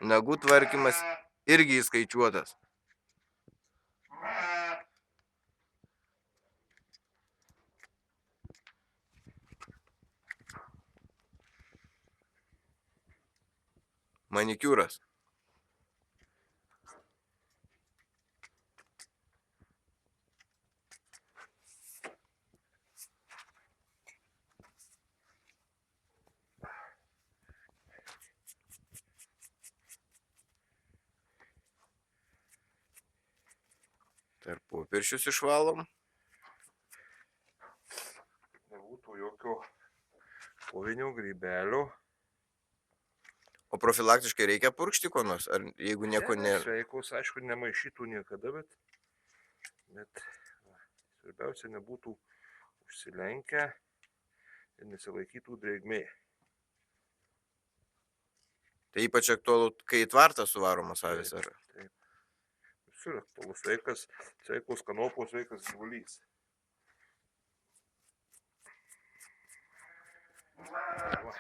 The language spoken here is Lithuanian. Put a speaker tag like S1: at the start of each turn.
S1: Nagų tvarkymas irgi įskaičiuotas. Manikiūras. Tarpupirščius išvalom.
S2: Nebūtų jokio kovinio grybelio.
S1: O profilaktiškai reikia purkšti ko nors, ar jeigu nieko nėra?
S2: Sveikos, aišku, nemaišytų niekada, bet svarbiausia nebūtų užsilenkę ir nesilaikytų drėgmė.
S1: Tai ypač aktualu, kai į tvartą suvaromas avis, ar?
S2: Taip. Visur aktualus sveikos kanopos, sveikas gyvulys. Va.